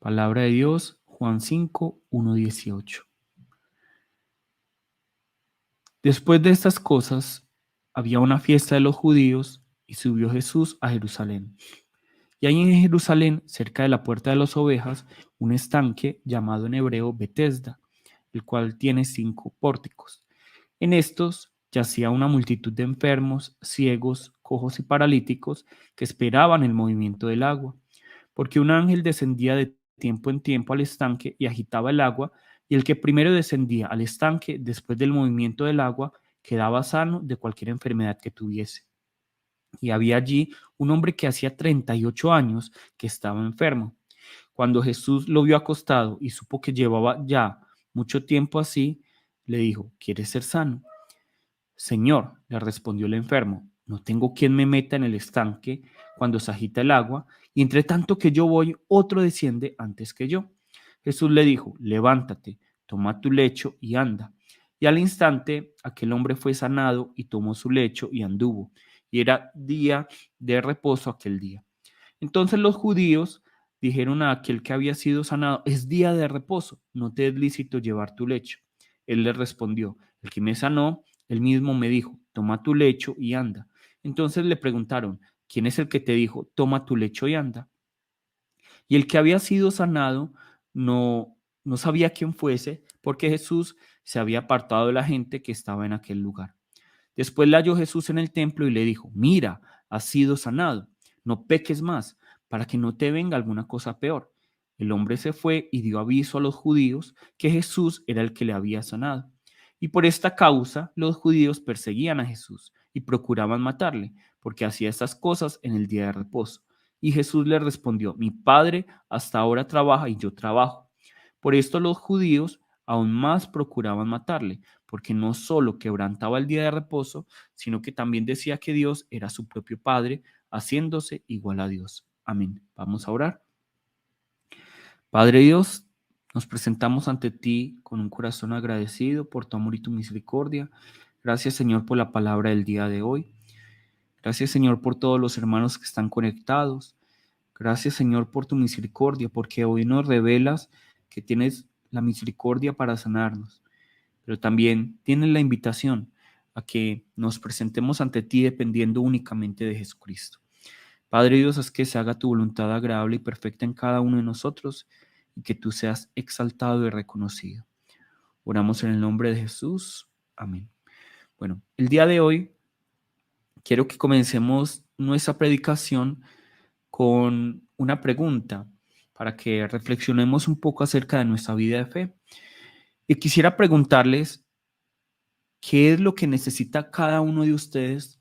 Palabra de Dios, Juan 5, 1-18. Después de estas cosas, había una fiesta de los judíos y subió Jesús a Jerusalén. Y hay en Jerusalén, cerca de la puerta de las ovejas, un estanque llamado en hebreo Betesda, el cual tiene 5 pórticos. En estos yacía una multitud de enfermos, ciegos, cojos y paralíticos que esperaban el movimiento del agua, porque un ángel descendía de tiempo en tiempo al estanque y agitaba el agua, y el que primero descendía al estanque después del movimiento del agua quedaba sano de cualquier enfermedad que tuviese. Y había allí un hombre que hacía 38 años que estaba enfermo. Cuando Jesús lo vio acostado y supo que llevaba ya mucho tiempo así, le dijo: ¿Quieres ser sano? Señor, le respondió el enfermo, no tengo quien me meta en el estanque cuando se agita el agua, y entre tanto que yo voy, otro desciende antes que yo. Jesús le dijo: levántate, toma tu lecho y anda. Y al instante aquel hombre fue sanado y tomó su lecho y anduvo. Y era día de reposo aquel día. Entonces los judíos dijeron a aquel que había sido sanado: es día de reposo, no te es lícito llevar tu lecho. Él le respondió: el que me sanó, él mismo me dijo: toma tu lecho y anda. Entonces le preguntaron: ¿quién es el que te dijo: toma tu lecho y anda? Y el que había sido sanado no sabía quién fuese, porque Jesús se había apartado de la gente que estaba en aquel lugar. Después le halló Jesús en el templo y le dijo: mira, has sido sanado, no peques más, para que no te venga alguna cosa peor. El hombre se fue y dio aviso a los judíos que Jesús era el que le había sanado. Y por esta causa los judíos perseguían a Jesús y procuraban matarle, porque hacía estas cosas en el día de reposo. Y Jesús le respondió: mi Padre hasta ahora trabaja y yo trabajo. Por esto los judíos aún más procuraban matarle, porque no solo quebrantaba el día de reposo, sino que también decía que Dios era su propio Padre, haciéndose igual a Dios. Amén. Vamos a orar. Padre Dios, nos presentamos ante ti con un corazón agradecido por tu amor y tu misericordia. Gracias, Señor, por la palabra del día de hoy. Gracias, Señor, por todos los hermanos que están conectados. Gracias, Señor, por tu misericordia, porque hoy nos revelas que tienes la misericordia para sanarnos, pero también tienes la invitación a que nos presentemos ante ti dependiendo únicamente de Jesucristo. Padre Dios, haz que se haga tu voluntad agradable y perfecta en cada uno de nosotros y que tú seas exaltado y reconocido. Oramos en el nombre de Jesús. Amén. Bueno, el día de hoy quiero que comencemos nuestra predicación con una pregunta para que reflexionemos un poco acerca de nuestra vida de fe. Y quisiera preguntarles: ¿qué es lo que necesita cada uno de ustedes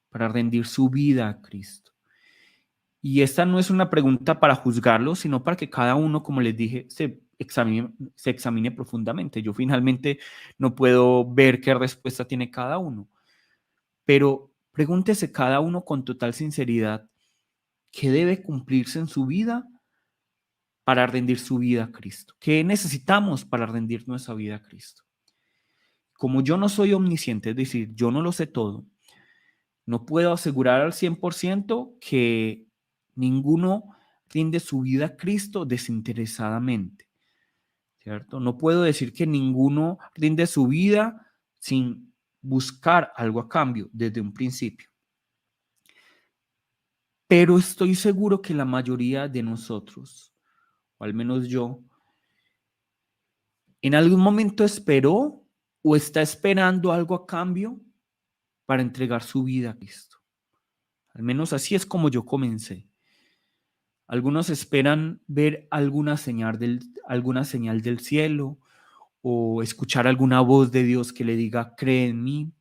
para rendir su vida a Cristo? Y esta no es una pregunta para juzgarlo, sino para que cada uno, como les dije, se examine profundamente. Yo finalmente no puedo ver qué respuesta tiene cada uno, pero pregúntese cada uno con total sinceridad: ¿qué debe cumplirse en su vida para rendir su vida a Cristo? ¿Qué necesitamos para rendir nuestra vida a Cristo? Como yo no soy omnisciente, es decir, yo no lo sé todo, no puedo asegurar al 100% que ninguno rinde su vida a Cristo desinteresadamente, ¿cierto? No puedo decir que ninguno rinde su vida sin buscar algo a cambio desde un principio. Pero estoy seguro que la mayoría de nosotros, o al menos yo, en algún momento esperó o está esperando algo a cambio para entregar su vida a Cristo. Al menos así es como yo comencé. Algunos esperan ver alguna señal del cielo o escuchar alguna voz de Dios que le diga: cree en mí.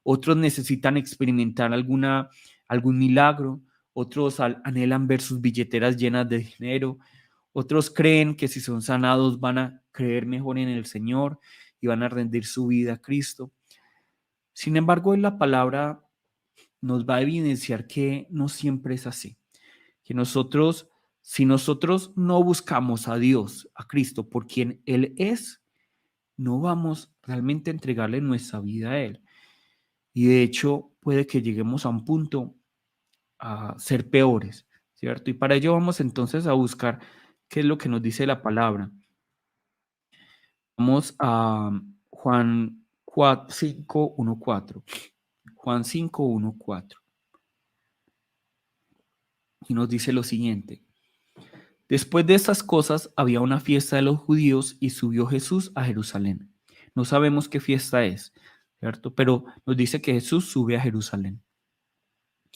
Otros necesitan experimentar algún milagro. Otros anhelan ver sus billeteras llenas de dinero. Otros creen que si son sanados van a creer mejor en el Señor y van a rendir su vida a Cristo. Sin embargo, en la palabra nos va a evidenciar que no siempre es así. Que nosotros, si nosotros no buscamos a Dios, a Cristo, por quien Él es, no vamos realmente a entregarle nuestra vida a Él. Y de hecho, puede que lleguemos a un punto a ser peores, ¿cierto? Y para ello vamos entonces a buscar ¿Qué es lo que nos dice la palabra? Vamos a Juan 5:1-4. Juan 5:1-4. Y nos dice lo siguiente. Después de estas cosas había una fiesta de los judíos y subió Jesús a Jerusalén. No sabemos qué fiesta es, ¿cierto? Pero nos dice que Jesús sube a Jerusalén.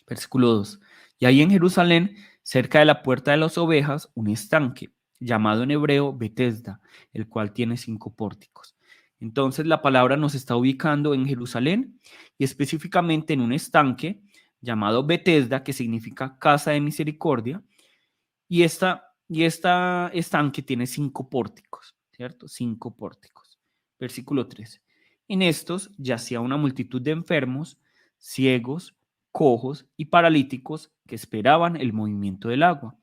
Versículo 2. Y ahí en Jerusalén, cerca de la puerta de las ovejas, un estanque, llamado en hebreo Betesda, el cual tiene 5 pórticos. Entonces la palabra nos está ubicando en Jerusalén y específicamente en un estanque llamado Betesda, que significa casa de misericordia, y esta estanque tiene 5 pórticos, ¿cierto? 5 pórticos. Versículo 3. En estos yacía una multitud de enfermos, ciegos, cojos y paralíticos que esperaban el movimiento del agua,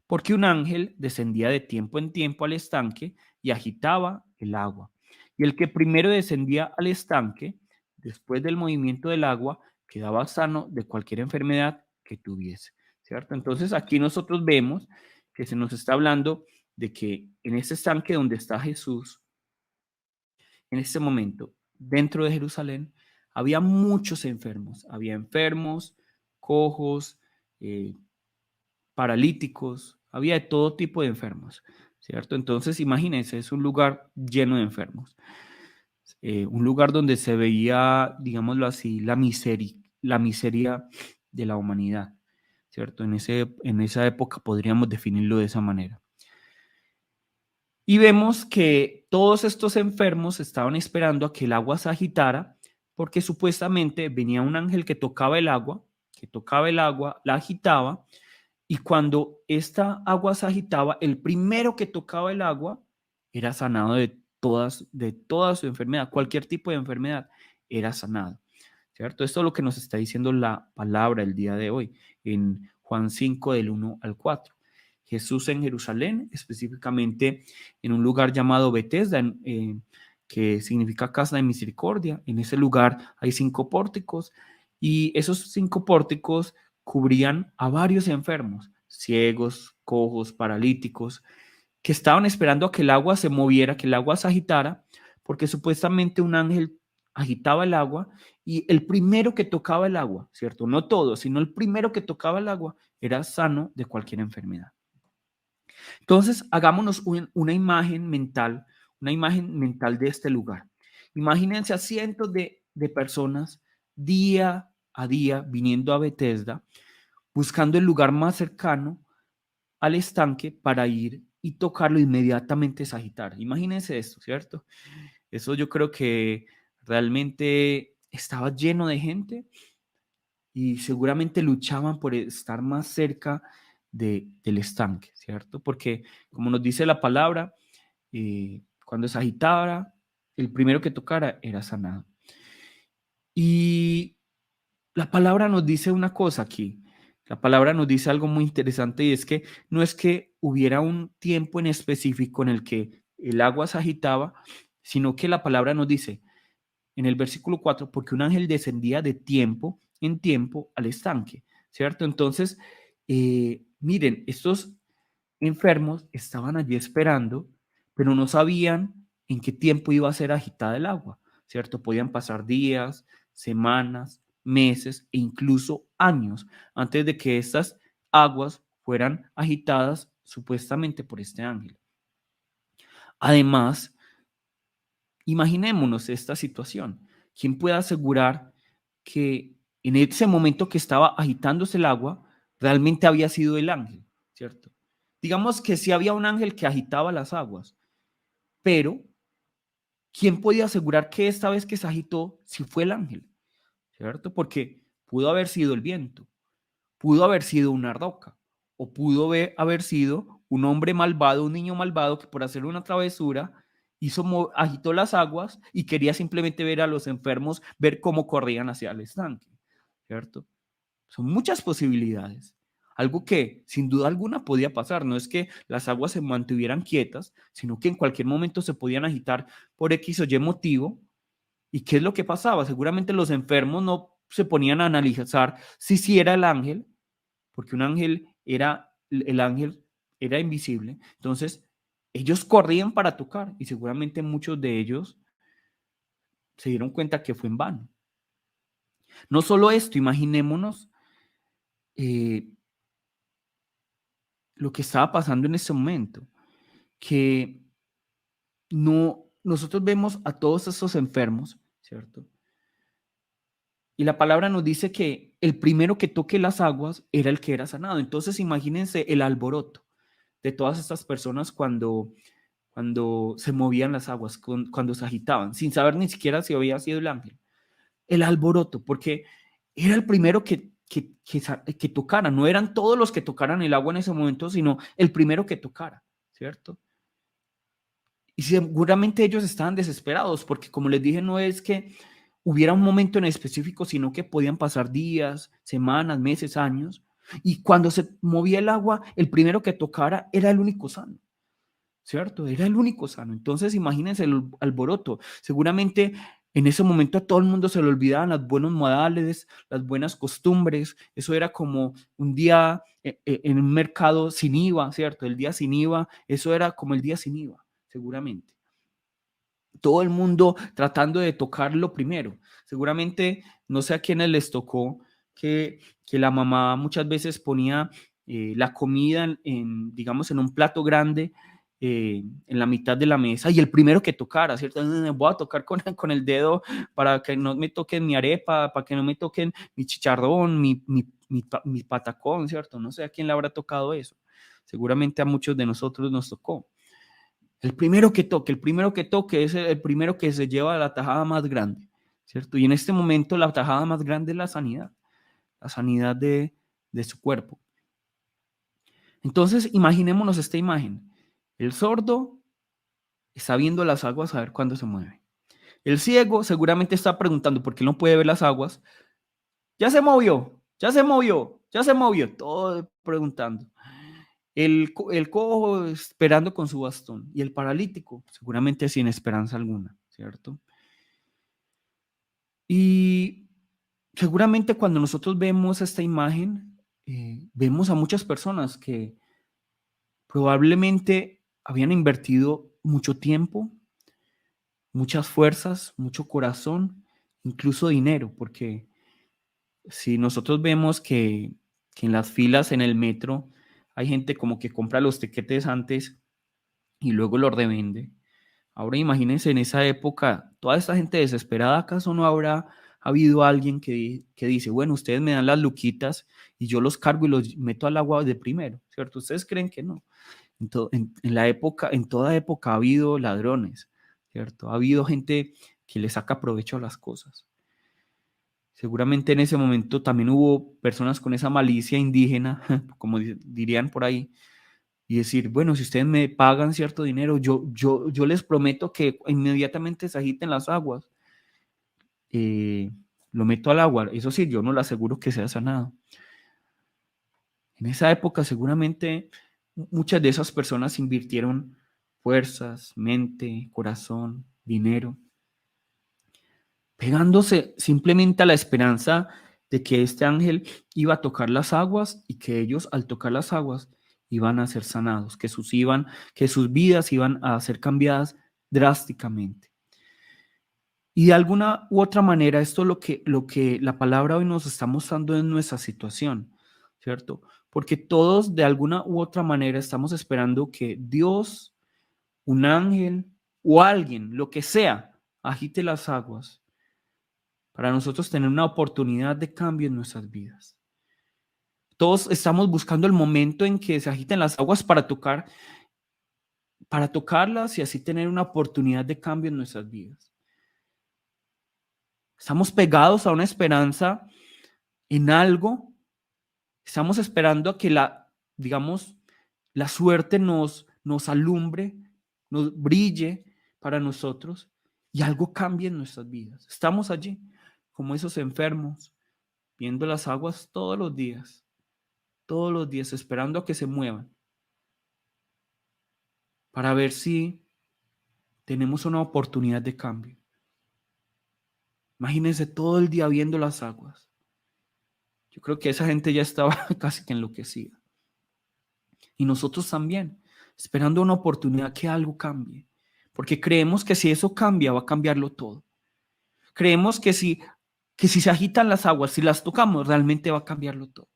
porque un ángel descendía de tiempo en tiempo al estanque y agitaba el agua. Y el que primero descendía al estanque, después del movimiento del agua, quedaba sano de cualquier enfermedad que tuviese, ¿cierto? Entonces aquí nosotros vemos que se nos está hablando de que en ese estanque donde está Jesús, en ese momento, dentro de Jerusalén, había muchos enfermos. Había enfermos, cojos, eh, paralíticos, había de todo tipo de enfermos, ¿cierto? Entonces, imagínense, es un lugar lleno de enfermos. Un lugar donde se veía, digámoslo así, la miseria de la humanidad, ¿cierto? En esa época podríamos definirlo de esa manera. Y vemos que todos estos enfermos estaban esperando a que el agua se agitara, porque supuestamente venía un ángel que tocaba el agua, la agitaba, y cuando esta agua se agitaba, el primero que tocaba el agua era sanado de toda su enfermedad, cualquier tipo de enfermedad era sanado, ¿cierto? Esto es lo que nos está diciendo la palabra el día de hoy, en Juan 5, del 1-4. Jesús en Jerusalén, específicamente en un lugar llamado Betesda, que significa casa de misericordia. En ese lugar hay 5 pórticos y esos 5 pórticos cubrían a varios enfermos, ciegos, cojos, paralíticos, que estaban esperando a que el agua se moviera, que el agua se agitara, porque supuestamente un ángel agitaba el agua y el primero que tocaba el agua, ¿cierto? No todo, sino el primero que tocaba el agua era sano de cualquier enfermedad. Entonces, hagámonos una imagen mental de este lugar. Imagínense a cientos de personas día a día viniendo a Bethesda, buscando el lugar más cercano al estanque para ir y tocarlo inmediatamente es agitar. Imagínense esto, ¿cierto? Eso yo creo que realmente estaba lleno de gente y seguramente luchaban por estar más cerca del estanque, ¿cierto? Porque como nos dice la palabra, cuando se agitara, el primero que tocara era sanado. Y la palabra nos dice una cosa aquí. La palabra nos dice algo muy interesante y es que no es que hubiera un tiempo en específico en el que el agua se agitaba, sino que la palabra nos dice en el versículo 4, porque un ángel descendía de tiempo en tiempo al estanque, ¿cierto? Entonces, miren, estos enfermos estaban allí esperando, pero no sabían en qué tiempo iba a ser agitada el agua, ¿cierto? Podían pasar días, semanas, meses e incluso años antes de que estas aguas fueran agitadas supuestamente por este ángel. Además, imaginémonos esta situación. ¿Quién puede asegurar que en ese momento que estaba agitándose el agua, realmente había sido el ángel, ¿cierto? Digamos que sí había un ángel que agitaba las aguas, pero ¿quién podía asegurar que esta vez que se agitó sí fue el ángel? ¿Cierto? Porque pudo haber sido el viento, pudo haber sido una roca, o pudo haber sido un hombre malvado, un niño malvado que por hacer una travesura agitó las aguas y quería simplemente ver a los enfermos, ver cómo corrían hacia el estanque, ¿cierto? Son muchas posibilidades. Algo que sin duda alguna podía pasar. No es que las aguas se mantuvieran quietas, sino que en cualquier momento se podían agitar por X o Y motivo. ¿Y qué es lo que pasaba? Seguramente los enfermos no se ponían a analizar si sí era el ángel, porque un ángel era el ángel era invisible. Entonces, ellos corrían para tocar y seguramente muchos de ellos se dieron cuenta que fue en vano. No solo esto, imaginémonos eh, lo que estaba pasando en ese momento, que no, nosotros vemos a todos estos enfermos, ¿cierto? Y la palabra nos dice que el primero que toque las aguas era el que era sanado. Entonces imagínense el alboroto de todas estas personas cuando se movían las aguas, cuando se agitaban, sin saber ni siquiera si había sido el ángel. El alboroto, porque era el primero que tocara. No eran todos los que tocaran el agua en ese momento, sino el primero que tocara, ¿cierto? Y seguramente ellos estaban desesperados, porque como les dije, no es que hubiera un momento en específico, sino que podían pasar días, semanas, meses, años. Y cuando se movía el agua, el primero que tocara era el único sano, ¿cierto? Era el único sano. Entonces, imagínense el alboroto. Seguramente en ese momento a todo el mundo se le olvidaban los buenos modales, las buenas costumbres. Eso era como un día en un mercado sin IVA, ¿cierto? El día sin IVA, eso era como el día sin IVA, seguramente. Todo el mundo tratando de tocarlo primero. Seguramente, no sé a quiénes les tocó que la mamá muchas veces ponía la comida digamos, en un plato grande en la mitad de la mesa y el primero que tocara, ¿cierto? Voy a tocar con el dedo para que no me toquen mi arepa, para que no me toquen mi chicharrón, mi patacón, ¿cierto? No sé a quién le habrá tocado eso. Seguramente a muchos de nosotros nos tocó. El primero que toque es el primero que se lleva la tajada más grande, ¿cierto? Y en este momento la tajada más grande es la sanidad de su cuerpo. Entonces, imaginémonos esta imagen. El sordo está viendo las aguas a ver cuándo se mueve. El ciego seguramente está preguntando por qué no puede ver las aguas. Ya se movió, ya se movió, ya se movió. Todo preguntando. El cojo esperando con su bastón y el paralítico seguramente sin esperanza alguna, ¿cierto? Y seguramente cuando nosotros vemos esta imagen, vemos a muchas personas que probablemente habían invertido mucho tiempo, muchas fuerzas, mucho corazón, incluso dinero, porque si nosotros vemos que en las filas en el metro hay gente como que compra los tiquetes antes y luego los revende. Ahora imagínense en esa época, toda esta gente desesperada, ¿acaso no habrá habido alguien que dice, bueno, ustedes me dan las luquitas y yo los cargo y los meto al agua de primero, ¿cierto? ¿Ustedes creen que no? En la época, en toda época ha habido ladrones, ¿cierto? Ha habido gente que le saca provecho a las cosas. Seguramente en ese momento también hubo personas con esa malicia indígena, como dirían por ahí, y decir, bueno, si ustedes me pagan cierto dinero, yo les prometo que inmediatamente se agiten las aguas. eh, lo meto al agua. Eso sí, yo no le aseguro que sea sanado. En esa época seguramente muchas de esas personas invirtieron fuerzas, mente, corazón, dinero, pegándose simplemente a la esperanza de que este ángel iba a tocar las aguas y que ellos al tocar las aguas iban a ser sanados, que sus vidas iban a ser cambiadas drásticamente. Y de alguna u otra manera, esto es lo que la palabra hoy nos está mostrando en nuestra situación, ¿cierto? Porque todos de alguna u otra manera estamos esperando que Dios, un ángel o alguien, lo que sea, agite las aguas para nosotros tener una oportunidad de cambio en nuestras vidas. Todos estamos buscando el momento en que se agiten las aguas para tocarlas y así tener una oportunidad de cambio en nuestras vidas. Estamos pegados a una esperanza en algo. Estamos esperando a que digamos, la suerte nos alumbre, nos brille para nosotros y algo cambie en nuestras vidas. Estamos allí, como esos enfermos, viendo las aguas todos los días, esperando a que se muevan, para ver si tenemos una oportunidad de cambio. Imagínense todo el día viendo las aguas. Yo creo que esa gente ya estaba casi que enloquecida. Y nosotros también, esperando una oportunidad que algo cambie. Porque creemos que si eso cambia, va a cambiarlo todo. Creemos que si se agitan las aguas, si las tocamos, realmente va a cambiarlo todo.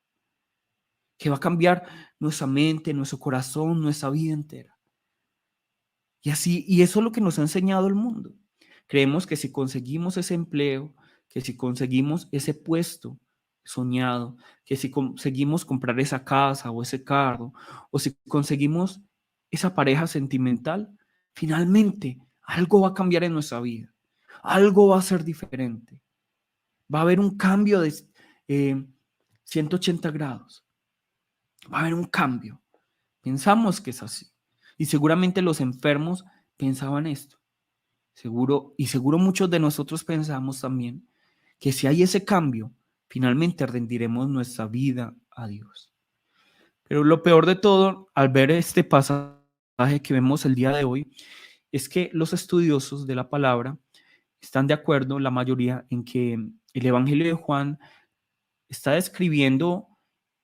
Que va a cambiar nuestra mente, nuestro corazón, nuestra vida entera. Y así, y eso es lo que nos ha enseñado el mundo. Creemos que si conseguimos ese empleo, que si conseguimos ese puesto soñado, que si conseguimos comprar esa casa o ese carro, o si conseguimos esa pareja sentimental, finalmente algo va a cambiar en nuestra vida. Algo va a ser diferente. Va a haber un cambio de 180 grados. Va a haber un cambio. Pensamos que es así. Y seguramente los enfermos pensaban esto. Seguro muchos de nosotros pensamos también que si hay ese cambio, finalmente rendiremos nuestra vida a Dios. Pero lo peor de todo, al ver este pasaje que vemos el día de hoy, es que los estudiosos de la palabra están de acuerdo, la mayoría, en que el Evangelio de Juan está describiendo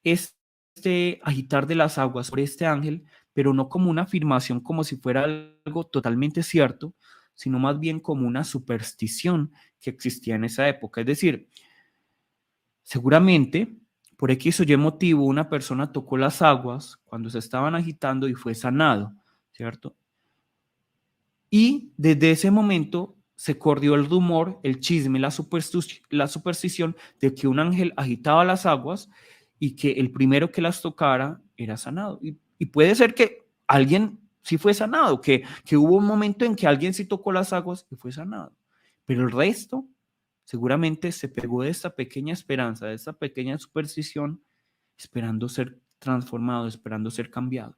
este agitar de las aguas por este ángel, pero no como una afirmación como si fuera algo totalmente cierto, sino más bien como una superstición que existía en esa época. Es decir, seguramente por X o Y motivo una persona tocó las aguas cuando se estaban agitando y fue sanado, ¿cierto? Y desde ese momento se corrió el rumor, el chisme, la superstición de que un ángel agitaba las aguas y que el primero que las tocara era sanado. Y puede ser que alguien sí fue sanado, que hubo un momento en que alguien sí tocó las aguas y fue sanado. Pero el resto seguramente se pegó de esta pequeña esperanza, de esta pequeña superstición, esperando ser transformado, esperando ser cambiado.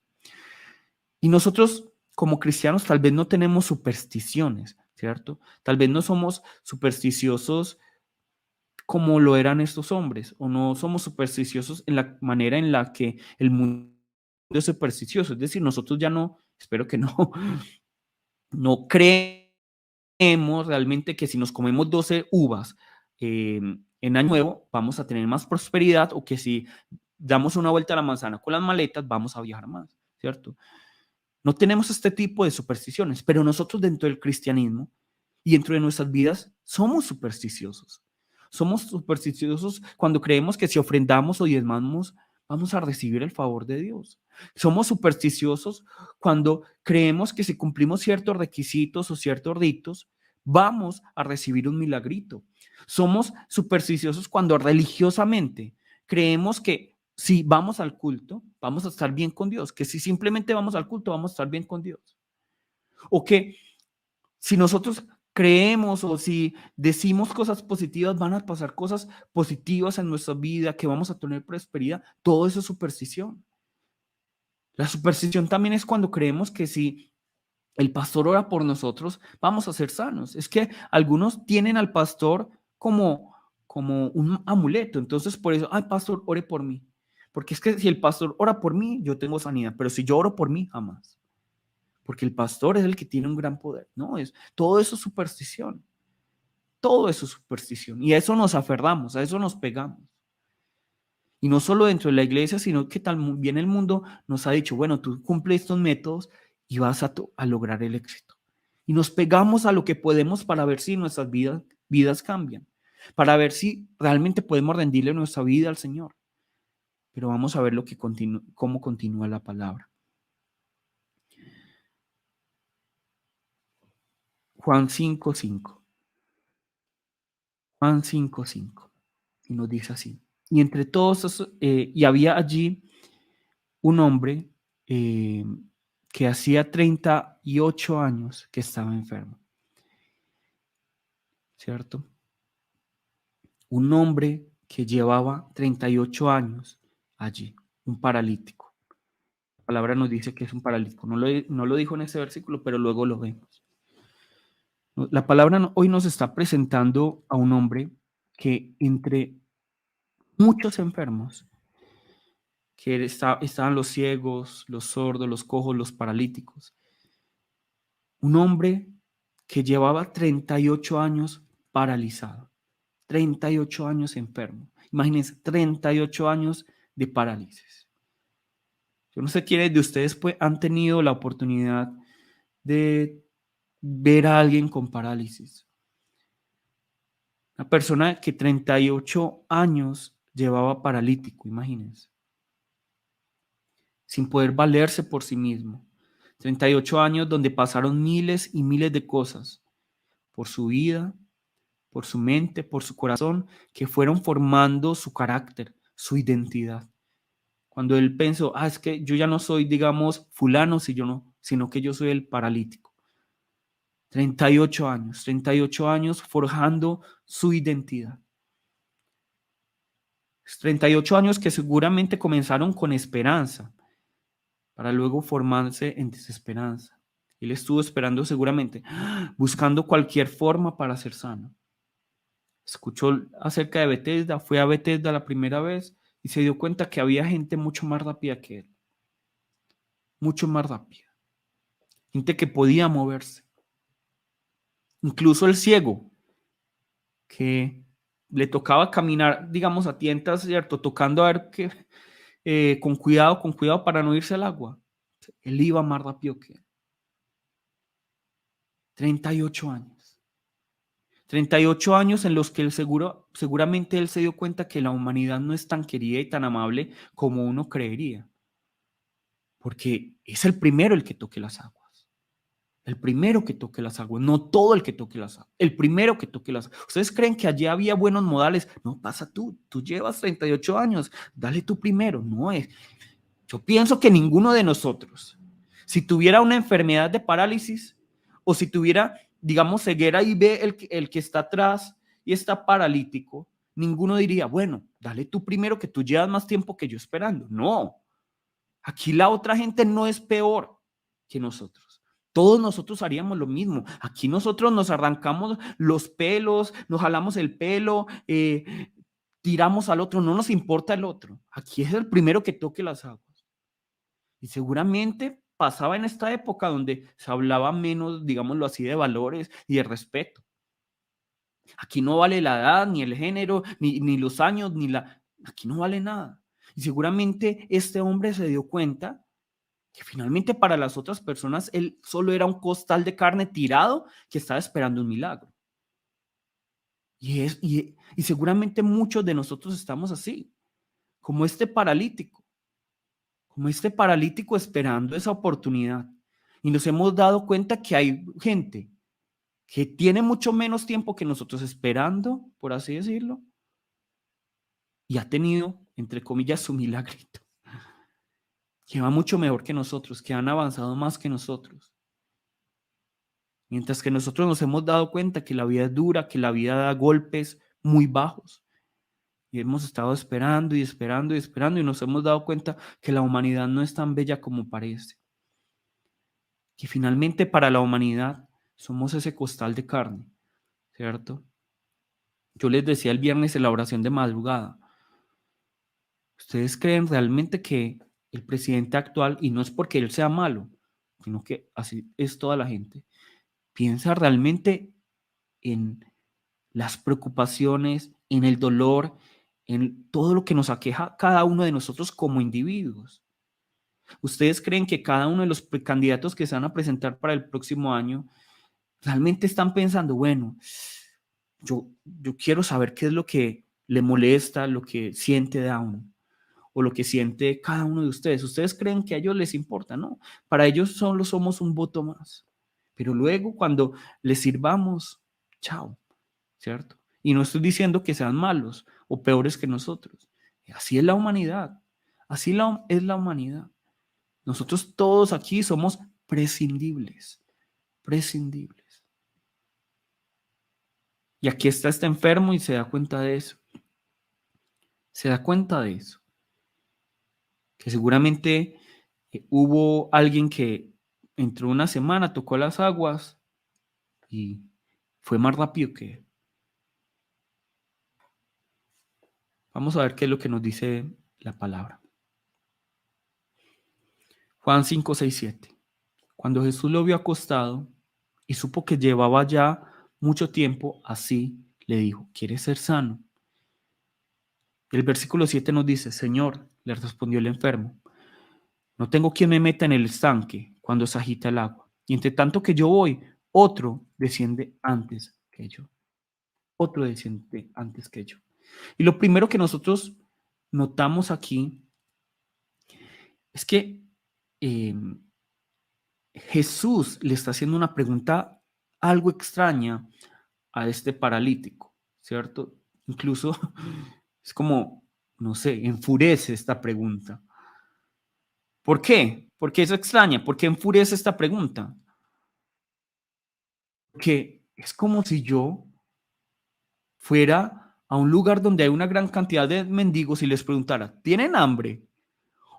Y nosotros como cristianos tal vez no tenemos supersticiones, ¿cierto? Tal vez no somos supersticiosos como lo eran estos hombres, o no somos supersticiosos en la manera en la que el mundo es supersticioso. Es decir, nosotros ya no, espero que no, no creemos realmente que si nos comemos 12 uvas en Año Nuevo vamos a tener más prosperidad, o que si damos una vuelta a la manzana con las maletas vamos a viajar más, ¿cierto? No tenemos este tipo de supersticiones, pero nosotros dentro del cristianismo y dentro de nuestras vidas somos supersticiosos. Somos supersticiosos cuando creemos que si ofrendamos o diezmamos vamos a recibir el favor de Dios. Somos supersticiosos cuando creemos que si cumplimos ciertos requisitos o ciertos ritos vamos a recibir un milagrito. Somos supersticiosos cuando religiosamente creemos que si vamos al culto, vamos a estar bien con Dios, que si simplemente vamos al culto, vamos a estar bien con Dios. O que si nosotros creemos o si decimos cosas positivas, van a pasar cosas positivas en nuestra vida, que vamos a tener prosperidad. Todo eso es superstición. La superstición también es cuando creemos que si el pastor ora por nosotros, vamos a ser sanos. Es que algunos tienen al pastor como un amuleto. Entonces, por eso, ay, pastor, ore por mí. Porque es que si el pastor ora por mí, yo tengo sanidad. Pero si yo oro por mí, jamás. Porque el pastor es el que tiene un gran poder. No, todo eso es superstición. Todo eso es superstición. Y a eso nos aferramos, a eso nos pegamos. Y no solo dentro de la iglesia, sino que también el mundo nos ha dicho, bueno, tú cumples estos métodos y vas a lograr el éxito. Y nos pegamos a lo que podemos para ver si nuestras vidas cambian, para ver si realmente podemos rendirle nuestra vida al Señor. Pero vamos a ver cómo continúa la palabra. Juan 5:5. Juan 5:5. Y nos dice así. Y entre todos, y había allí un hombre eh, que hacía 38 años que estaba enfermo, ¿cierto? Un hombre que llevaba 38 años allí, un paralítico. La palabra nos dice que es un paralítico. No lo dijo en ese versículo, pero luego lo vemos. La palabra hoy nos está presentando a un hombre que entre muchos enfermos, estaban los ciegos, los sordos, los cojos, los paralíticos, un hombre que llevaba 38 años paralizado, 38 años enfermo. Imagínense, 38 años de parálisis. Yo no sé quiénes de ustedes pues, han tenido la oportunidad de ver a alguien con parálisis. Una persona que 38 años llevaba paralítico, imagínense, sin poder valerse por sí mismo. 38 años donde pasaron miles y miles de cosas por su vida, por su mente, por su corazón, que fueron formando su carácter, su identidad. Cuando él pensó, es que yo ya no soy, digamos, fulano, si yo no, sino que yo soy el paralítico. 38 años forjando su identidad. 38 años que seguramente comenzaron con esperanza, para luego formarse en desesperanza. Él estuvo esperando seguramente, buscando cualquier forma para ser sano. Escuchó acerca de Bethesda, fue a Bethesda la primera vez y se dio cuenta que había gente mucho más rápida que él, mucho más rápida, gente que podía moverse. Incluso el ciego, que le tocaba caminar, digamos, a tientas, ¿cierto? Tocando a ver que, con cuidado para no irse al agua. Él iba más rápido que él. 38 años. 38 años en los que seguramente él se dio cuenta que la humanidad no es tan querida y tan amable como uno creería. Porque es el primero el que toque las aguas. El primero que toque las aguas, no todo el que toque las aguas, el primero que toque las aguas. ¿Ustedes creen que allí había buenos modales? No, pasa tú llevas 38 años, dale tú primero. No es. Yo pienso que ninguno de nosotros, si tuviera una enfermedad de parálisis o si tuviera, digamos, ceguera y ve el que está atrás y está paralítico, ninguno diría, bueno, dale tú primero que tú llevas más tiempo que yo esperando. No, aquí la otra gente no es peor que nosotros. Todos nosotros haríamos lo mismo. Aquí nosotros nos arrancamos los pelos, nos jalamos el pelo, tiramos al otro, no nos importa el otro. Aquí es el primero que toque las aguas. Y seguramente pasaba en esta época donde se hablaba menos, digámoslo así, de valores y de respeto. Aquí no vale la edad, ni el género, ni los años, Aquí no vale nada. Y seguramente este hombre se dio cuenta que finalmente para las otras personas él solo era un costal de carne tirado que estaba esperando un milagro. Y seguramente muchos de nosotros estamos así, como este paralítico. Como este paralítico esperando esa oportunidad. Y nos hemos dado cuenta que hay gente que tiene mucho menos tiempo que nosotros esperando, por así decirlo, y ha tenido, entre comillas, su milagrito, que va mucho mejor que nosotros, que han avanzado más que nosotros. Mientras que nosotros nos hemos dado cuenta que la vida es dura, que la vida da golpes muy bajos. Y hemos estado esperando y esperando y esperando y nos hemos dado cuenta que la humanidad no es tan bella como parece. Que finalmente para la humanidad somos ese costal de carne, ¿cierto? Yo les decía el viernes en la oración de madrugada, ¿ustedes creen realmente que el presidente actual, y no es porque él sea malo, sino que así es toda la gente, piensa realmente en las preocupaciones, en el dolor, en todo lo que nos aqueja cada uno de nosotros como individuos? ¿Ustedes creen que cada uno de los precandidatos que se van a presentar para el próximo año realmente están pensando, bueno, yo quiero saber qué es lo que le molesta, lo que siente Down o lo que siente cada uno de ustedes? ¿Ustedes creen que a ellos les importa? No, para ellos solo somos un voto más. Pero luego cuando les sirvamos, chao, ¿cierto? Y no estoy diciendo que sean malos o peores que nosotros. Así es la humanidad. Es la humanidad. Nosotros todos aquí somos prescindibles, prescindibles. Y aquí está este enfermo y se da cuenta de eso. Se da cuenta de eso. Que seguramente hubo alguien que entró una semana, tocó las aguas y fue más rápido que él. Vamos a ver qué es lo que nos dice la palabra. Juan 5, 6, 7. Cuando Jesús lo vio acostado y supo que llevaba ya mucho tiempo así, le dijo, ¿quieres ser sano? El versículo 7 nos dice, Señor, le respondió el enfermo, No tengo quien me meta en el estanque cuando se agita el agua. Y entre tanto que yo voy, otro desciende antes que yo. Otro desciende antes que yo. Y lo primero que nosotros notamos aquí es que eh, Jesús le está haciendo una pregunta algo extraña a este paralítico, ¿cierto? Incluso es como, no sé, enfurece esta pregunta. ¿Por qué? ¿Por qué es extraña? ¿Por qué enfurece esta pregunta? Que es como si yo fuera a un lugar donde hay una gran cantidad de mendigos y les preguntara, ¿tienen hambre?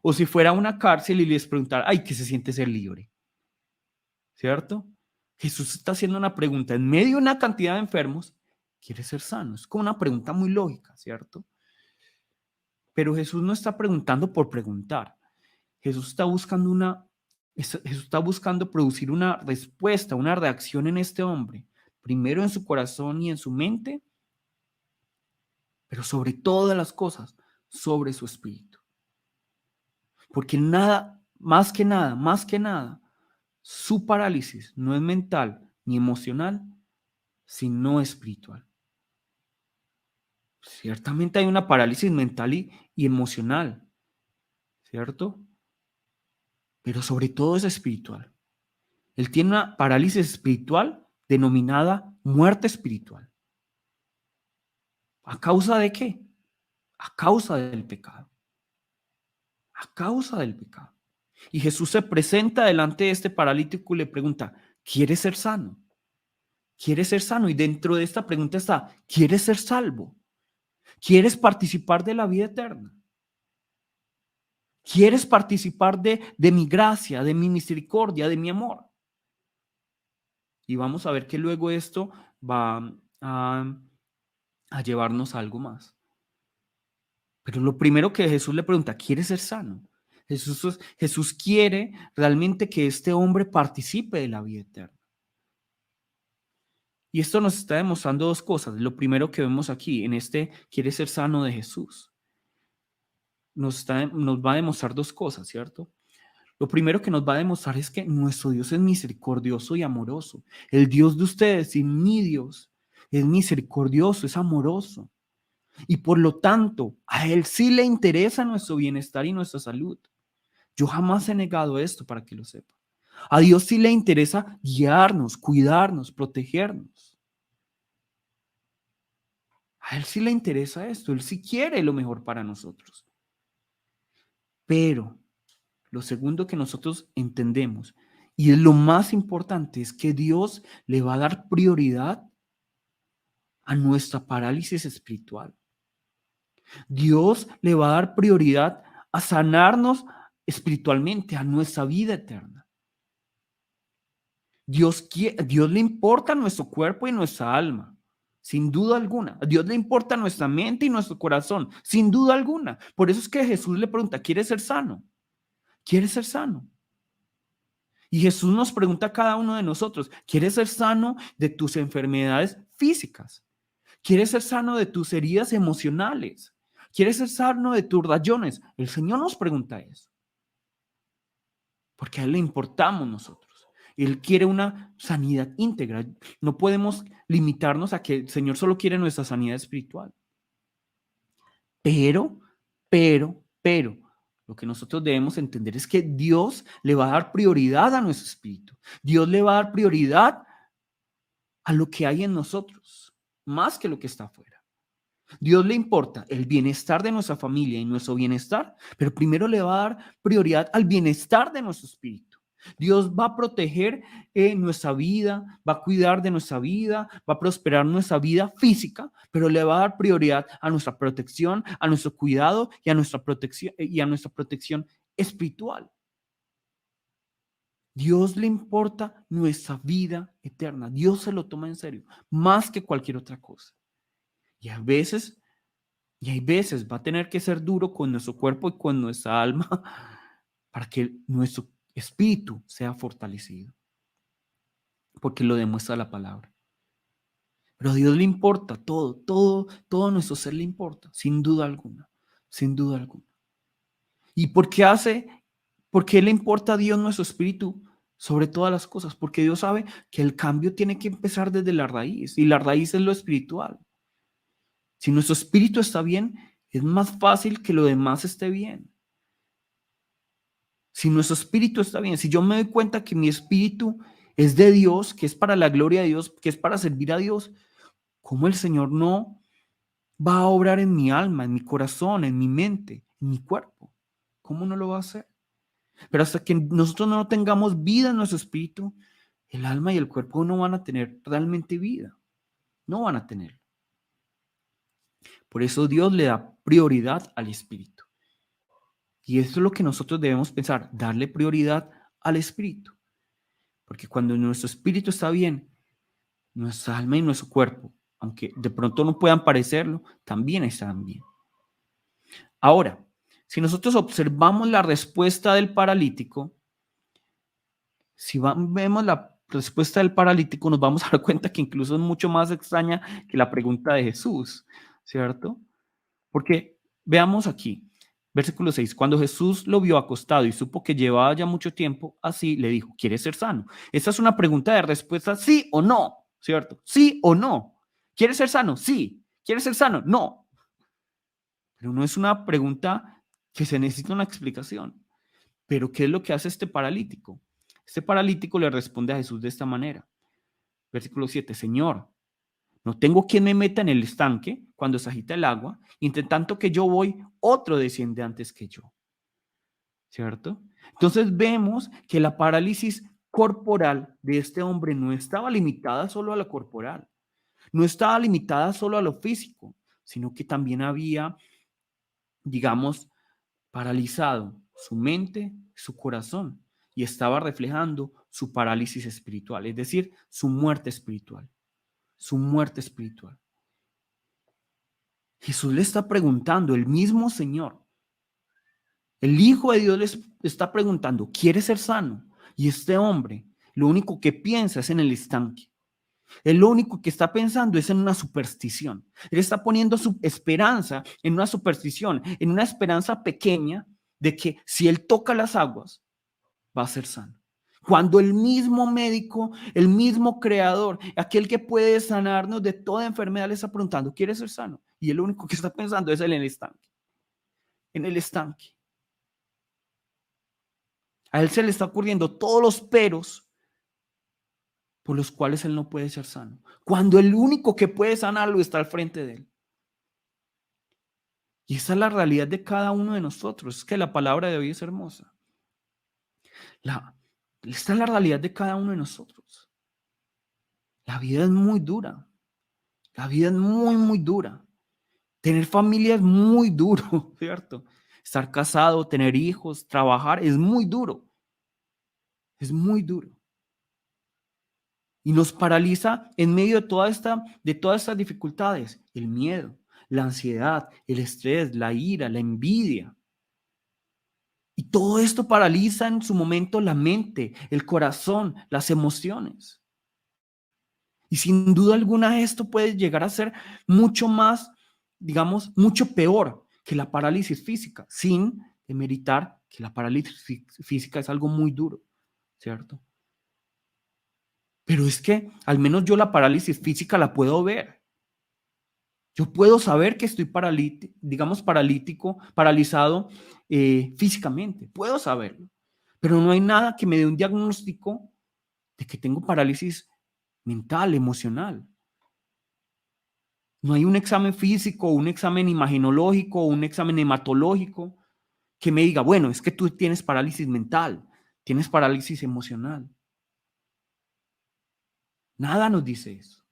O si fuera a una cárcel y les preguntara, ay, ¿qué se siente ser libre? ¿Cierto? Jesús está haciendo una pregunta en medio de una cantidad de enfermos, ¿quiere ser sano? Es como una pregunta muy lógica, ¿cierto? Pero Jesús no está preguntando por preguntar. Jesús está buscando Jesús está buscando producir una respuesta, una reacción en este hombre, primero en su corazón y en su mente, pero sobre todas las cosas, sobre su espíritu. Porque nada, más que nada, su parálisis no es mental ni emocional, sino espiritual. Ciertamente hay una parálisis mental y emocional, ¿cierto? Pero sobre todo es espiritual. Él tiene una parálisis espiritual denominada muerte espiritual. ¿A causa de qué? A causa del pecado. A causa del pecado. Y Jesús se presenta delante de este paralítico y le pregunta, ¿quieres ser sano? ¿Quieres ser sano? Y dentro de esta pregunta está, ¿quieres ser salvo? ¿Quieres participar de la vida eterna? ¿Quieres participar de mi gracia, de mi misericordia, de mi amor? Y vamos a ver que luego esto va a llevarnos a algo más. Pero lo primero que Jesús le pregunta, ¿quieres ser sano? Jesús quiere realmente que este hombre participe de la vida eterna. Y esto nos está demostrando dos cosas. Lo primero que vemos aquí, en este quiere ser sano de Jesús, nos va a demostrar dos cosas, ¿cierto? Lo primero que nos va a demostrar es que nuestro Dios es misericordioso y amoroso. El Dios de ustedes y mi Dios es misericordioso, es amoroso. Y por lo tanto, a Él sí le interesa nuestro bienestar y nuestra salud. Yo jamás he negado esto para que lo sepa. A Dios sí le interesa guiarnos, cuidarnos, protegernos. A Él sí le interesa esto. Él sí quiere lo mejor para nosotros. Pero lo segundo que nosotros entendemos, y es lo más importante, es que Dios le va a dar prioridad a nuestra parálisis espiritual. Dios le va a dar prioridad a sanarnos espiritualmente, a nuestra vida eterna. Dios le importa nuestro cuerpo y nuestra alma, sin duda alguna. A Dios le importa nuestra mente y nuestro corazón, sin duda alguna. Por eso es que Jesús le pregunta, ¿quieres ser sano? ¿Quieres ser sano? Y Jesús nos pregunta a cada uno de nosotros, ¿quieres ser sano de tus enfermedades físicas? ¿Quieres ser sano de tus heridas emocionales? ¿Quieres ser sano de tus rayones? El Señor nos pregunta eso, porque a Él le importamos nosotros. Él quiere una sanidad íntegra. No podemos limitarnos a que el Señor solo quiere nuestra sanidad espiritual. Pero, lo que nosotros debemos entender es que Dios le va a dar prioridad a nuestro espíritu. Dios le va a dar prioridad a lo que hay en nosotros, más que lo que está afuera. Dios le importa el bienestar de nuestra familia y nuestro bienestar, pero primero le va a dar prioridad al bienestar de nuestro espíritu. Dios va a proteger nuestra vida, va a cuidar de nuestra vida, va a prosperar nuestra vida física, pero le va a dar prioridad a nuestra protección, a nuestro cuidado y a nuestra protección espiritual. Dios le importa nuestra vida eterna. Dios se lo toma en serio, más que cualquier otra cosa. Y a veces, y hay veces va a tener que ser duro con nuestro cuerpo y con nuestra alma para que nuestro espíritu sea fortalecido, porque lo demuestra la palabra. Pero a Dios le importa todo nuestro ser le importa, sin duda alguna, sin duda alguna. ¿Y por qué hace? ¿Por qué le importa a Dios nuestro espíritu sobre todas las cosas? Porque Dios sabe que el cambio tiene que empezar desde la raíz y la raíz es lo espiritual. Si nuestro espíritu está bien, es más fácil que lo demás esté bien. Si nuestro espíritu está bien, si yo me doy cuenta que mi espíritu es de Dios, que es para la gloria de Dios, que es para servir a Dios, ¿cómo el Señor no va a obrar en mi alma, en mi corazón, en mi mente, en mi cuerpo? ¿Cómo no lo va a hacer? Pero hasta que nosotros no tengamos vida en nuestro espíritu, el alma y el cuerpo no van a tener realmente vida. No van a tener. Por eso Dios le da prioridad al espíritu. Y eso es lo que nosotros debemos pensar, darle prioridad al espíritu. Porque cuando nuestro espíritu está bien, nuestra alma y nuestro cuerpo, aunque de pronto no puedan parecerlo, también están bien. Ahora, si nosotros observamos la respuesta del paralítico, si vemos la respuesta del paralítico, nos vamos a dar cuenta que incluso es mucho más extraña que la pregunta de Jesús, ¿cierto? Porque veamos aquí, versículo 6, cuando Jesús lo vio acostado y supo que llevaba ya mucho tiempo así, le dijo, ¿quieres ser sano? Esta es una pregunta de respuesta sí o no, ¿cierto? Sí o no. ¿Quieres ser sano? Sí. ¿Quieres ser sano? No. Pero no es una pregunta que se necesita una explicación. Pero ¿qué es lo que hace este paralítico? Este paralítico le responde a Jesús de esta manera. Versículo 7, Señor, no tengo quien me meta en el estanque cuando se agita el agua, y entre tanto que yo voy, otro desciende antes que yo. ¿Cierto? Entonces vemos que la parálisis corporal de este hombre no estaba limitada solo a lo corporal, no estaba limitada solo a lo físico, sino que también había, digamos, paralizado su mente, su corazón, y estaba reflejando su parálisis espiritual, es decir, su muerte espiritual, su muerte espiritual. Jesús le está preguntando, el mismo Señor, el Hijo de Dios le está preguntando, ¿quiere ser sano? Y este hombre, lo único que piensa es en el estanque. Él lo único que está pensando es en una superstición. Él está poniendo su esperanza en una superstición, en una esperanza pequeña de que si él toca las aguas, va a ser sano. Cuando el mismo médico, el mismo creador, aquel que puede sanarnos de toda enfermedad, le está preguntando, ¿quiere ser sano? Y él lo único que está pensando es en el estanque. En el estanque. A él se le está ocurriendo todos los peros por los cuales él no puede ser sano. Cuando el único que puede sanarlo está al frente de él. Y esa es la realidad de cada uno de nosotros. Es que la palabra de hoy es hermosa. Esta es la realidad de cada uno de nosotros. La vida es muy dura. La vida es muy, muy dura. Tener familia es muy duro, ¿cierto? Estar casado, tener hijos, trabajar es muy duro. Es muy duro. Y nos paraliza en medio de todas estas dificultades. El miedo, la ansiedad, el estrés, la ira, la envidia. Y todo esto paraliza en su momento la mente, el corazón, las emociones. Y sin duda alguna esto puede llegar a ser mucho más, digamos, mucho peor que la parálisis física, sin demeritar que la parálisis física es algo muy duro, ¿cierto? Pero es que al menos yo la parálisis física la puedo ver. Yo puedo saber que estoy digamos, paralizado físicamente. Puedo saberlo. Pero no hay nada que me dé un diagnóstico de que tengo parálisis mental, emocional. No hay un examen físico, un examen imagenológico, un examen hematológico que me diga, bueno, es que tú tienes parálisis mental, tienes parálisis emocional. Nada nos dice eso.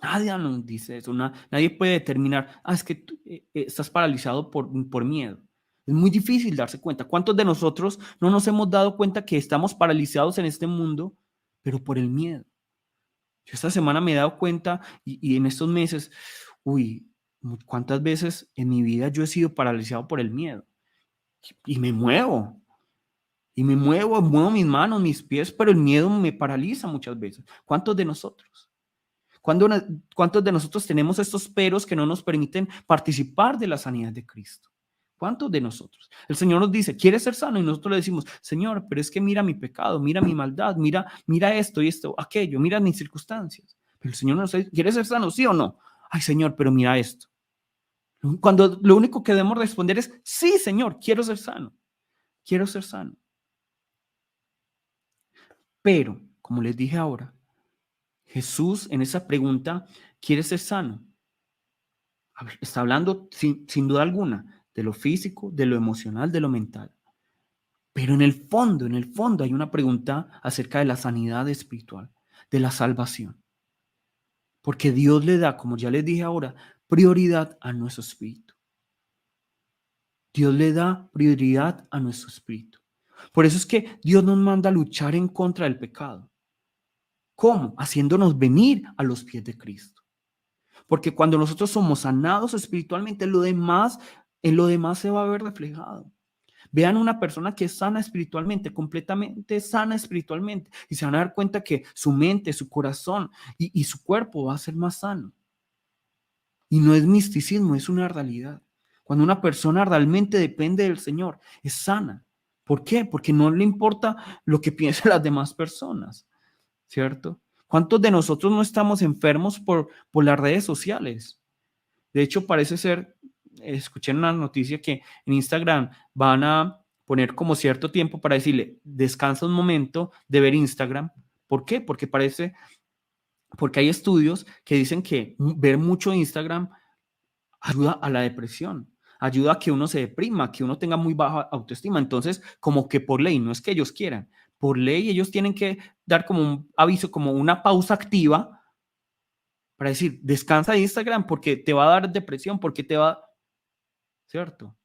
Nadie nos dice eso. Nadie puede determinar, es que tú, estás paralizado por miedo. Es muy difícil darse cuenta. ¿Cuántos de nosotros no nos hemos dado cuenta que estamos paralizados en este mundo, pero por el miedo? Yo esta semana me he dado cuenta y en estos meses, cuántas veces en mi vida yo he sido paralizado por el miedo. Y me muevo. Muevo mis manos, mis pies, pero el miedo me paraliza muchas veces. ¿Cuántos de nosotros? ¿Cuántos de nosotros tenemos estos peros que no nos permiten participar de la sanidad de Cristo? ¿Cuántos de nosotros? El Señor nos dice, ¿quieres ser sano? Y nosotros le decimos, Señor, pero es que mira mi pecado, mira mi maldad, mira esto y esto, aquello, mira mis circunstancias. Pero el Señor nos dice, ¿quieres ser sano? ¿Sí o no? Ay, Señor, pero mira esto. Cuando lo único que debemos responder es, sí, Señor, quiero ser sano, quiero ser sano. Pero, como les dije ahora, Jesús en esa pregunta, ¿quiere ser sano? A ver, está hablando sin duda alguna de lo físico, de lo emocional, de lo mental. Pero en el fondo hay una pregunta acerca de la sanidad espiritual, de la salvación. Porque Dios le da, como ya les dije ahora, prioridad a nuestro espíritu. Dios le da prioridad a nuestro espíritu. Por eso es que Dios nos manda a luchar en contra del pecado. ¿Cómo? Haciéndonos venir a los pies de Cristo. Porque cuando nosotros somos sanados espiritualmente, en lo demás se va a ver reflejado. Vean una persona que es sana espiritualmente, completamente sana espiritualmente, y se van a dar cuenta que su mente, su corazón y su cuerpo va a ser más sano. Y no es misticismo, es una realidad. Cuando una persona realmente depende del Señor, es sana. ¿Por qué? Porque no le importa lo que piensen las demás personas, ¿cierto? ¿Cuántos de nosotros no estamos enfermos por las redes sociales? De hecho, parece ser, escuché en una noticia que en Instagram van a poner como cierto tiempo para decirle, descansa un momento de ver Instagram. ¿Por qué? Porque hay estudios que dicen que ver mucho Instagram ayuda a la depresión, ayuda a que uno se deprima, que uno tenga muy baja autoestima. Entonces, como que por ley, no es que ellos quieran, por ley ellos tienen que dar como un aviso, como una pausa activa para decir, descansa de Instagram porque te va a dar depresión, porque te va, ¿cierto?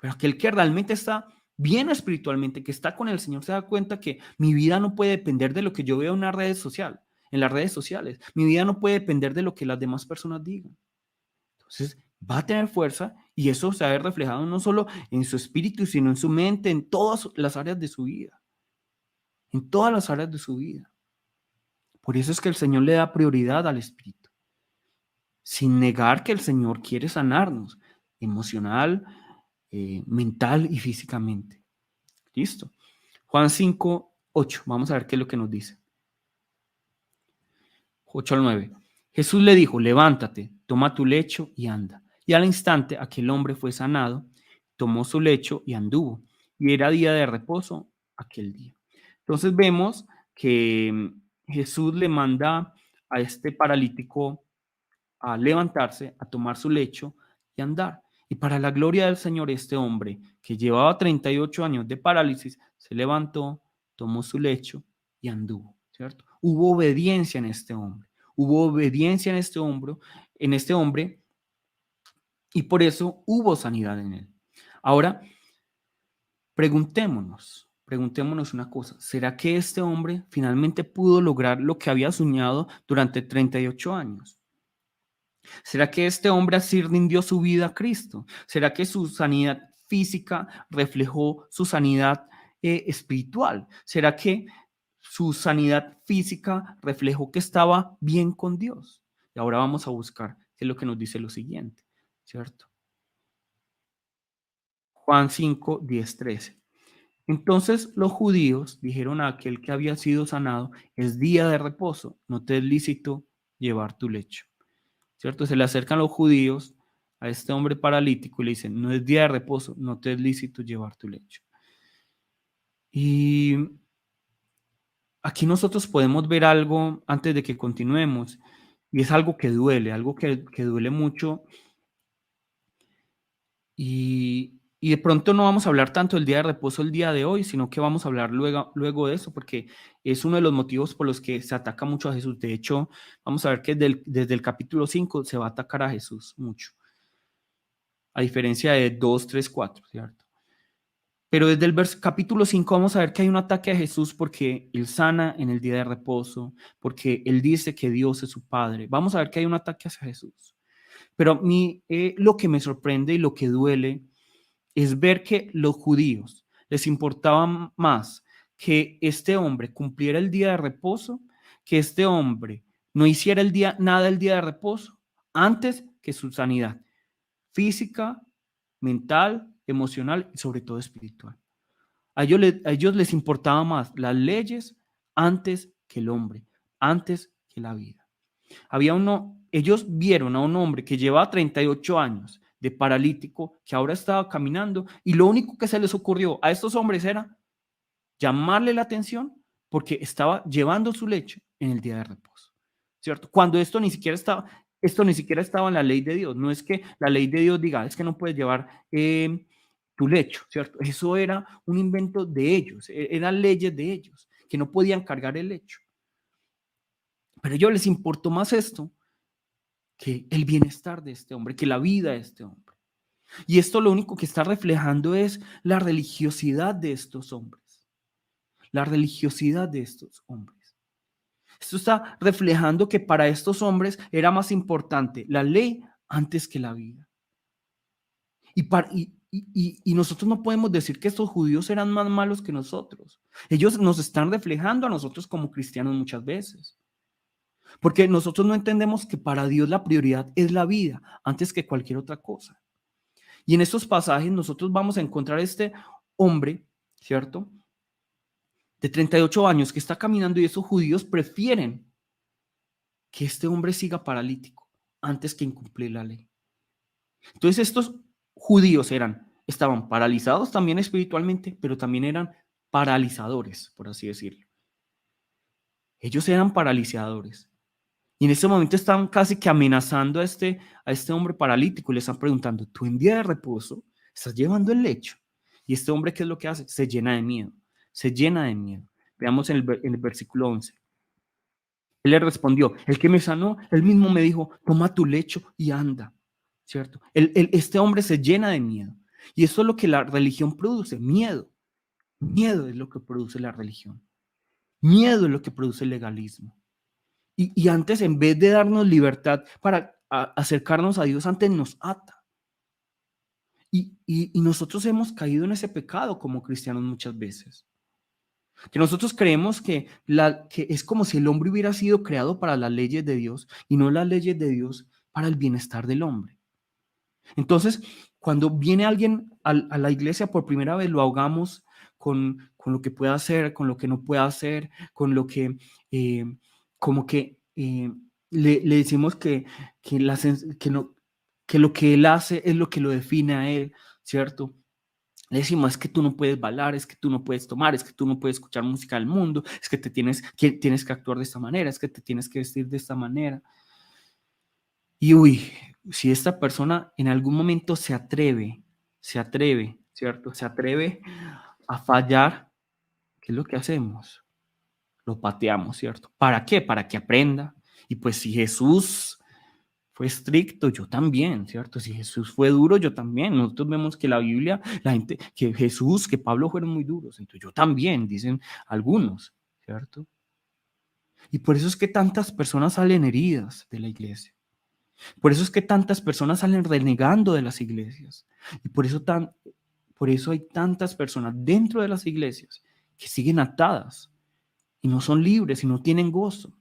Pero aquel que realmente está bien espiritualmente, que está con el Señor, se da cuenta que mi vida no puede depender de lo que yo veo en una red social, en las redes sociales. Mi vida no puede depender de lo que las demás personas digan. Entonces, va a tener fuerza y eso se va a ver reflejado no solo en su espíritu, sino en su mente, en todas las áreas de su vida. En todas las áreas de su vida. Por eso es que el Señor le da prioridad al espíritu, sin negar que el Señor quiere sanarnos emocional, mental y físicamente. ¿Listo? Juan 5, 8. Vamos a ver qué es lo que nos dice. 8 al 9. Jesús le dijo, levántate, toma tu lecho y anda. Y al instante aquel hombre fue sanado, tomó su lecho y anduvo. Y era día de reposo aquel día. Entonces vemos que Jesús le manda a este paralítico a levantarse, a tomar su lecho y andar. Y para la gloria del Señor, este hombre que llevaba 38 años de parálisis, se levantó, tomó su lecho y anduvo, ¿cierto? Hubo obediencia en este hombre, hubo obediencia en este hombre, y por eso hubo sanidad en él. Ahora, preguntémonos una cosa, ¿será que este hombre finalmente pudo lograr lo que había soñado durante 38 años? ¿Será que este hombre así rindió su vida a Cristo? ¿Será que su sanidad física reflejó su sanidad espiritual? ¿Será que su sanidad física reflejó que estaba bien con Dios? Y ahora vamos a buscar qué es lo que nos dice lo siguiente, ¿cierto? Juan 5, 10, 13. Entonces los judíos dijeron a aquel que había sido sanado, es día de reposo, no te es lícito llevar tu lecho. ¿Cierto? Se le acercan los judíos a este hombre paralítico y le dicen, no es día de reposo, no te es lícito llevar tu lecho. Y aquí nosotros podemos ver algo antes de que continuemos, y es algo que duele, algo que duele mucho, y de pronto no vamos a hablar tanto del día de reposo el día de hoy, sino que vamos a hablar luego de eso, porque es uno de los motivos por los que se ataca mucho a Jesús. De hecho, vamos a ver que desde el capítulo 5 se va a atacar a Jesús mucho, a diferencia de 2, 3, 4, ¿cierto? Pero desde el capítulo 5 vamos a ver que hay un ataque a Jesús porque Él sana en el día de reposo, porque Él dice que Dios es su Padre. Vamos a ver que hay un ataque hacia Jesús. Pero a mí lo que me sorprende y lo que duele es ver que los judíos les importaba más que este hombre cumpliera el día de reposo, que este hombre no hiciera nada el día de reposo, antes que su sanidad física, mental emocional y sobre todo espiritual. A ellos les importaba más las leyes antes que el hombre, antes que la vida. Ellos vieron a un hombre que llevaba 38 años de paralítico, que ahora estaba caminando, y lo único que se les ocurrió a estos hombres era llamarle la atención porque estaba llevando su lecho en el día de reposo, ¿cierto? Cuando esto ni siquiera estaba en la ley de Dios. No es que la ley de Dios diga, es que no puedes llevar tu lecho, ¿cierto? Eso era un invento de ellos, eran leyes de ellos, que no podían cargar el lecho. Pero a ellos les importó más esto que el bienestar de este hombre, que la vida de este hombre. Y esto lo único que está reflejando es la religiosidad de estos hombres, la religiosidad de estos hombres. Esto está reflejando que para estos hombres era más importante la ley antes que la vida. Y nosotros no podemos decir que estos judíos eran más malos que nosotros. Ellos nos están reflejando a nosotros como cristianos muchas veces. Porque nosotros no entendemos que para Dios la prioridad es la vida antes que cualquier otra cosa. Y en estos pasajes nosotros vamos a encontrar este hombre, ¿cierto? De 38 años que está caminando y esos judíos prefieren que este hombre siga paralítico antes que incumplir la ley. Entonces estos judíos estaban paralizados también espiritualmente, pero también eran paralizadores, por así decirlo. Ellos eran paralizadores. Y en ese momento estaban casi que amenazando a este hombre paralítico y le están preguntando, ¿tú en día de reposo estás llevando el lecho? Y este hombre, ¿qué es lo que hace? Se llena de miedo, se llena de miedo. Veamos en el versículo 11. Él le respondió, el que me sanó, él mismo me dijo, toma tu lecho y anda, ¿cierto? Este hombre se llena de miedo. Y eso es lo que la religión produce, miedo. Miedo es lo que produce la religión. Miedo es lo que produce el legalismo. Y antes, en vez de darnos libertad para acercarnos a Dios, antes nos ata. Y nosotros hemos caído en ese pecado como cristianos muchas veces. Que nosotros creemos que es como si el hombre hubiera sido creado para las leyes de Dios y no las leyes de Dios para el bienestar del hombre. Entonces, cuando viene alguien a la iglesia por primera vez, lo ahogamos con lo que puede hacer, con lo que no puede hacer, con lo que, como que le decimos no, que lo que él hace es lo que lo define a él, ¿cierto? Le decimos, es que tú no puedes bailar, es que tú no puedes tomar, es que tú no puedes escuchar música del mundo, es que tienes que actuar de esta manera, es que te tienes que vestir de esta manera. Y si esta persona en algún momento se atreve, ¿cierto? Se atreve a fallar, ¿qué es lo que hacemos? Lo pateamos, ¿cierto? ¿Para qué? Para que aprenda. Y pues si Jesús fue estricto, yo también, ¿cierto? Si Jesús fue duro, yo también. Nosotros vemos que la Biblia, la gente, que Jesús, que Pablo fueron muy duros, entonces yo también, dicen algunos, ¿cierto? Y por eso es que tantas personas salen heridas de la iglesia. Por eso es que tantas personas salen renegando de las iglesias. Y por eso hay tantas personas dentro de las iglesias que siguen atadas y no son libres y no tienen gozo.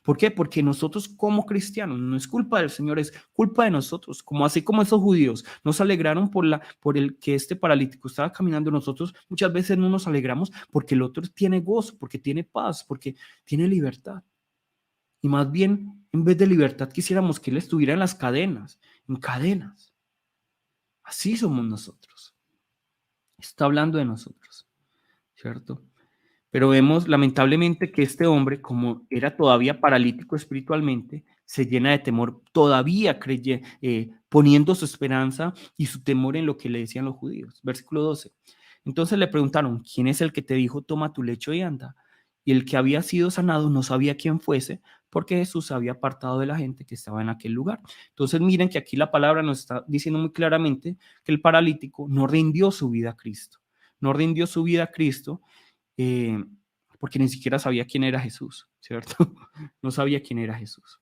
¿Por qué? Porque nosotros como cristianos, no es culpa del Señor, es culpa de nosotros. Así como esos judíos nos alegraron por el que este paralítico estaba caminando, nosotros muchas veces no nos alegramos porque el otro tiene gozo, porque tiene paz, porque tiene libertad. Y más bien, en vez de libertad, quisiéramos que él estuviera en las cadenas, en cadenas. Así somos nosotros. Está hablando de nosotros, ¿cierto? Pero vemos lamentablemente que este hombre, como era todavía paralítico espiritualmente, se llena de temor, todavía poniendo su esperanza y su temor en lo que le decían los judíos. Versículo 12. Entonces le preguntaron, ¿quién es el que te dijo, toma tu lecho y anda? Y el que había sido sanado no sabía quién fuese, porque Jesús se había apartado de la gente que estaba en aquel lugar. Entonces miren que aquí la palabra nos está diciendo muy claramente que el paralítico no rindió su vida a Cristo. No rindió su vida a Cristo porque ni siquiera sabía quién era Jesús, ¿cierto? No sabía quién era Jesús.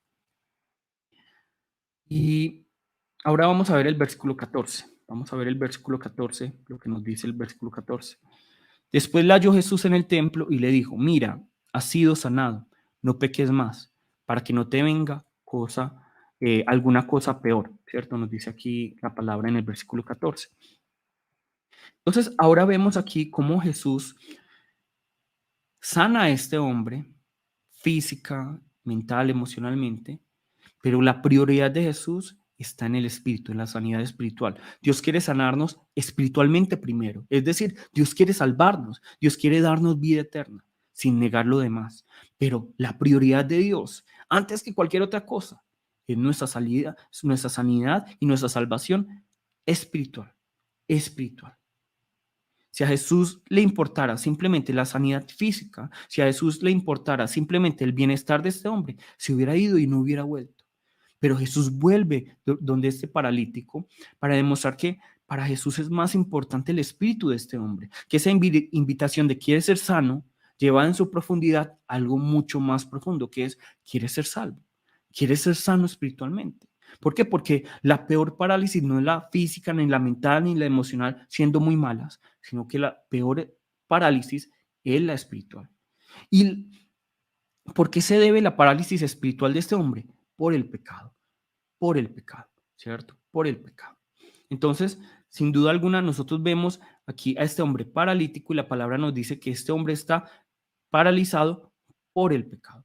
Y ahora vamos a ver el versículo 14. Vamos a ver el versículo 14, lo que nos dice el versículo 14. Después le halló Jesús en el templo y le dijo, mira, has sido sanado, no peques más, para que no te venga alguna cosa peor, ¿cierto? Nos dice aquí la palabra en el versículo 14. Entonces, ahora vemos aquí cómo Jesús sana a este hombre física, mental, emocionalmente, pero la prioridad de Jesús está en el espíritu, en la sanidad espiritual. Dios quiere sanarnos espiritualmente primero, es decir, Dios quiere salvarnos, Dios quiere darnos vida eterna, sin negar lo demás. Pero la prioridad de Dios, antes que cualquier otra cosa, es nuestra salida, es nuestra sanidad y nuestra salvación espiritual, espiritual. Si a Jesús le importara simplemente la sanidad física, si a Jesús le importara simplemente el bienestar de este hombre, se hubiera ido y no hubiera vuelto. Pero Jesús vuelve donde este paralítico para demostrar que para Jesús es más importante el espíritu de este hombre, que esa invitación de quiere ser sano lleva en su profundidad algo mucho más profundo, que es quiere ser salvo, quiere ser sano espiritualmente. ¿Por qué? Porque la peor parálisis no es la física, ni la mental, ni la emocional, siendo muy malas, sino que la peor parálisis es la espiritual. ¿Y por qué se debe la parálisis espiritual de este hombre? Por el pecado, ¿cierto? Por el pecado. Entonces, sin duda alguna, nosotros vemos aquí a este hombre paralítico y la palabra nos dice que este hombre está paralizado por el pecado.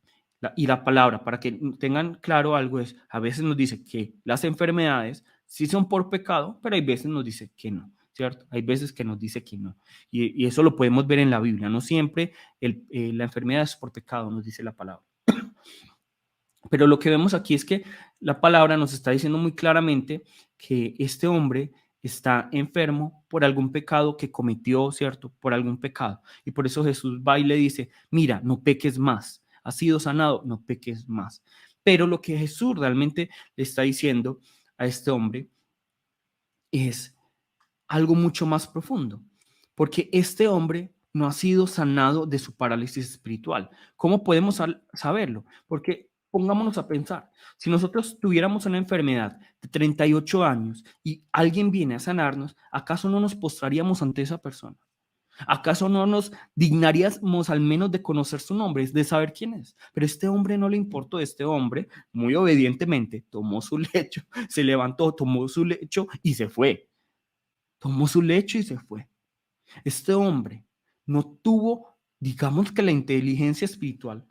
Y la palabra, para que tengan claro algo, es, a veces nos dice que las enfermedades sí son por pecado, pero hay veces nos dice que no, ¿cierto? Hay veces que nos dice que no. Y eso lo podemos ver en la Biblia. No siempre la enfermedad es por pecado, nos dice la palabra. Pero lo que vemos aquí es que la palabra nos está diciendo muy claramente que este hombre está enfermo por algún pecado que cometió, ¿cierto? Por algún pecado. Y por eso Jesús va y le dice, mira, no peques más. Has sido sanado, no peques más. Pero lo que Jesús realmente le está diciendo a este hombre es algo mucho más profundo, porque este hombre no ha sido sanado de su parálisis espiritual. ¿Cómo podemos saberlo? Porque pongámonos a pensar, si nosotros tuviéramos una enfermedad de 38 años y alguien viene a sanarnos, ¿acaso no nos postraríamos ante esa persona? ¿Acaso no nos dignaríamos al menos de conocer su nombre, de saber quién es? Pero este hombre no le importó, este hombre muy obedientemente tomó su lecho, se levantó, tomó su lecho y se fue. Tomó su lecho y se fue. Este hombre no tuvo, digamos que la inteligencia espiritual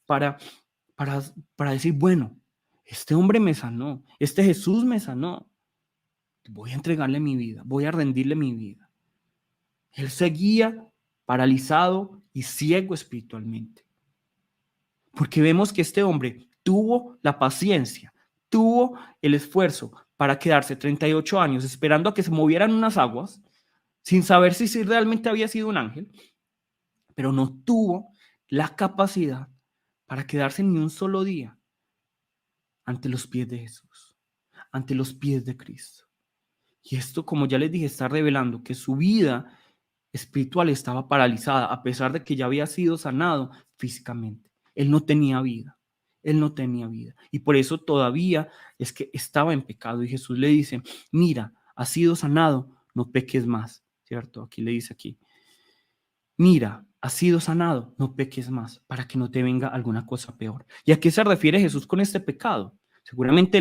para, para, para decir, bueno, este hombre me sanó, este Jesús me sanó, voy a entregarle mi vida, voy a rendirle mi vida. Él seguía paralizado y ciego espiritualmente. Porque vemos que este hombre tuvo la paciencia, tuvo el esfuerzo para quedarse 38 años esperando a que se movieran unas aguas, sin saber si realmente había sido un ángel, pero no tuvo la capacidad para quedarse ni un solo día ante los pies de Jesús, ante los pies de Cristo. Y esto, como ya les dije, está revelando que su vida espiritual estaba paralizada, a pesar de que ya había sido sanado físicamente. Él no tenía vida, él no tenía vida. Y por eso todavía es que estaba en pecado. Y Jesús le dice, mira, has sido sanado, no peques más, ¿cierto? Aquí le dice aquí, mira, has sido sanado, no peques más, para que no te venga alguna cosa peor. ¿Y a qué se refiere Jesús con este pecado? Seguramente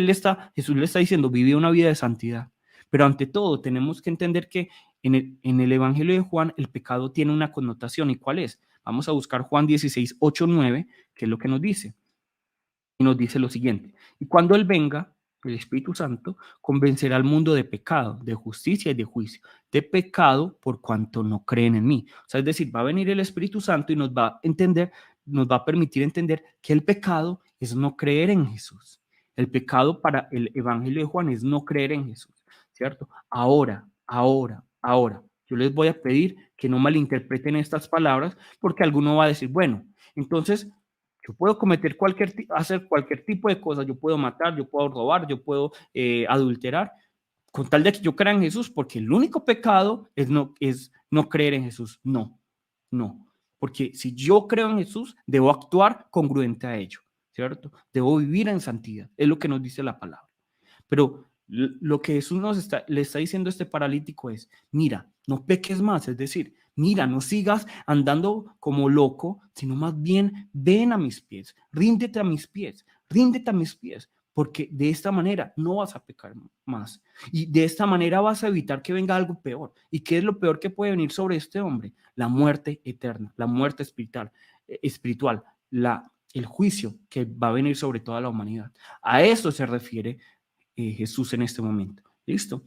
Jesús le está diciendo, vive una vida de santidad. Pero ante todo, tenemos que entender que en el Evangelio de Juan, el pecado tiene una connotación. ¿Y cuál es? Vamos a buscar Juan 16, 8, 9, que es lo que nos dice. Y nos dice lo siguiente, y cuando Él venga, el Espíritu Santo, convencerá al mundo de pecado, de justicia y de juicio. De pecado por cuanto no creen en mí. O sea, es decir, va a venir el Espíritu Santo y nos va a entender, nos va a permitir entender que el pecado es no creer en Jesús. El pecado para el Evangelio de Juan es no creer en Jesús, ¿cierto? Ahora, yo les voy a pedir que no malinterpreten estas palabras porque alguno va a decir, bueno, entonces yo puedo hacer cualquier tipo de cosas, yo puedo matar, yo puedo robar, yo puedo adulterar, con tal de que yo crea en Jesús, porque el único pecado es no creer en Jesús. No, no, porque si yo creo en Jesús, debo actuar congruente a ello, ¿cierto? Debo vivir en santidad, es lo que nos dice la palabra. Pero lo que Jesús le está diciendo a este paralítico es, mira, no peques más, es decir, mira, no sigas andando como loco, sino más bien ven a mis pies, ríndete a mis pies, ríndete a mis pies, porque de esta manera no vas a pecar más. Y de esta manera vas a evitar que venga algo peor. ¿Y qué es lo peor que puede venir sobre este hombre? La muerte eterna, la muerte espiritual, el juicio que va a venir sobre toda la humanidad. A eso se refiere Jesús en este momento. ¿Listo?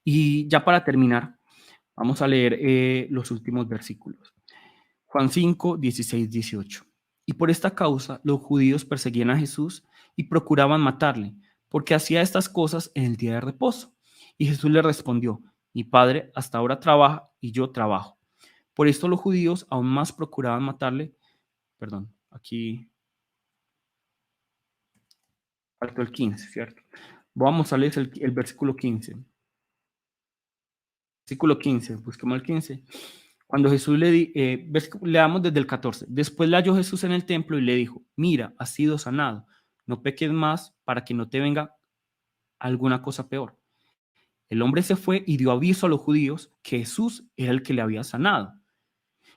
Y ya para terminar, vamos a leer los últimos versículos. Juan 5, 16, 18. Y por esta causa los judíos perseguían a Jesús y procuraban matarle, porque hacía estas cosas en el día de reposo. Y Jesús le respondió, mi Padre hasta ahora trabaja y yo trabajo. Por esto los judíos aún más procuraban matarle. Perdón, aquí faltó el 15, ¿cierto? Vamos a leer el versículo 15. Versículo 15, busquemos el 15. Cuando Jesús leamos desde el 14. Después le halló Jesús en el templo y le dijo, mira, has sido sanado, no peques más para que no te venga alguna cosa peor. El hombre se fue y dio aviso a los judíos que Jesús era el que le había sanado.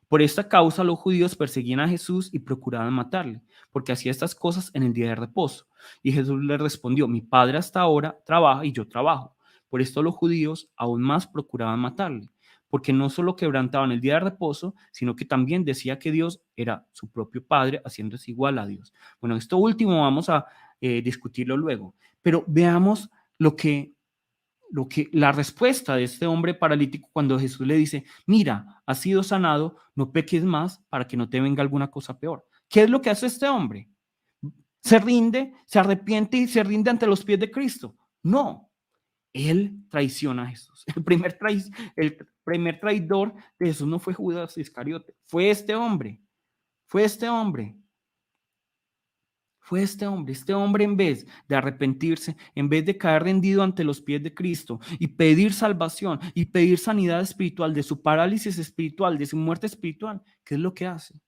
Por esta causa los judíos perseguían a Jesús y procuraban matarle, porque hacía estas cosas en el día de reposo. Y Jesús le respondió, mi Padre hasta ahora trabaja y yo trabajo. Por esto los judíos aún más procuraban matarle, porque no solo quebrantaban el día de reposo, sino que también decía que Dios era su propio Padre, haciéndose igual a Dios. Bueno, esto último vamos a discutirlo luego, pero veamos la respuesta de este hombre paralítico cuando Jesús le dice, mira, has sido sanado, no peques más para que no te venga alguna cosa peor. ¿Qué es lo que hace este hombre? ¿Se rinde, se arrepiente y se rinde ante los pies de Cristo? No, él traiciona a Jesús. El primer traidor de Jesús no fue Judas Iscariote, fue este hombre, fue este hombre. Fue este hombre en vez de arrepentirse, en vez de caer rendido ante los pies de Cristo y pedir salvación y pedir sanidad espiritual de su parálisis espiritual, de su muerte espiritual, ¿qué es lo que hace?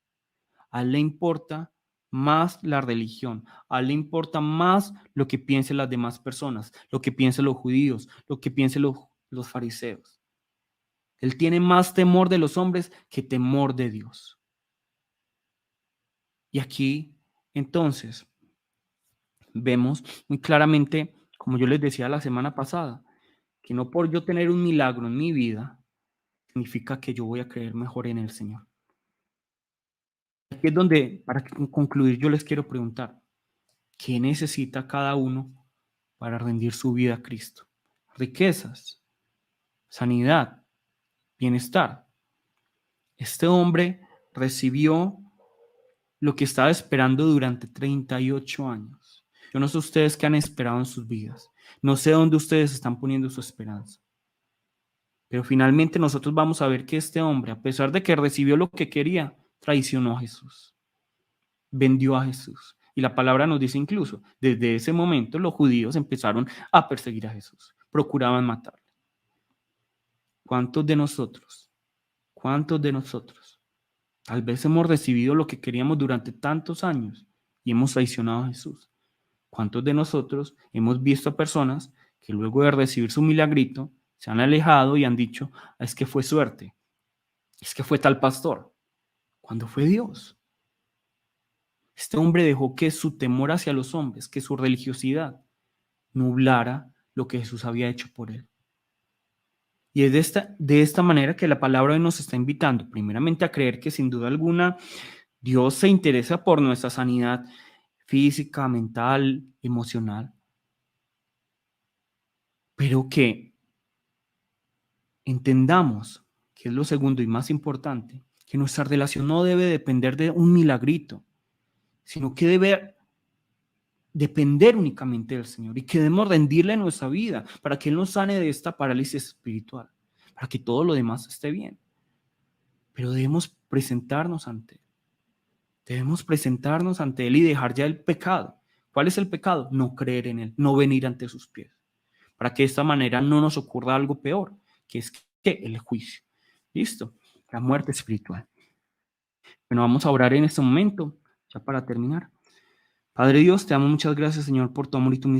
A él le importa más la religión, a él le importa más lo que piensen las demás personas, lo que piensen los judíos, lo que piensen los fariseos. Él tiene más temor de los hombres que temor de Dios. Y aquí, entonces, vemos muy claramente, como yo les decía la semana pasada, que no por yo tener un milagro en mi vida, significa que yo voy a creer mejor en el Señor. Aquí es donde, para concluir, yo les quiero preguntar, ¿qué necesita cada uno para rendir su vida a Cristo? Riquezas, sanidad, bienestar. Este hombre recibió lo que estaba esperando durante 38 años. Yo no sé ustedes qué han esperado en sus vidas. No sé dónde ustedes están poniendo su esperanza. Pero finalmente nosotros vamos a ver que este hombre, a pesar de que recibió lo que quería, traicionó a Jesús. Vendió a Jesús. Y la palabra nos dice incluso, desde ese momento los judíos empezaron a perseguir a Jesús. Procuraban matarle. ¿Cuántos de nosotros, tal vez hemos recibido lo que queríamos durante tantos años y hemos traicionado a Jesús? ¿Cuántos de nosotros hemos visto a personas que luego de recibir su milagrito se han alejado y han dicho, es que fue suerte, es que fue tal pastor, cuando fue Dios? Este hombre dejó que su temor hacia los hombres, que su religiosidad nublara lo que Jesús había hecho por él. Y es de esta manera que la palabra hoy nos está invitando, primeramente, a creer que sin duda alguna Dios se interesa por nuestra sanidad física, mental, emocional, pero que entendamos, que es lo segundo y más importante, que nuestra relación no debe depender de un milagrito, sino que debe depender únicamente del Señor y que debemos rendirle nuestra vida para que Él nos sane de esta parálisis espiritual, para que todo lo demás esté bien. Pero debemos presentarnos ante Él. Debemos presentarnos ante Él y dejar ya el pecado. ¿Cuál es el pecado? No creer en Él, no venir ante sus pies, para que de esta manera no nos ocurra algo peor, que es que el juicio. ¿Listo? La muerte espiritual. Bueno, vamos a orar en este momento, ya para terminar. Padre Dios, te damos muchas gracias, Señor, por tu amor y tu misericordia.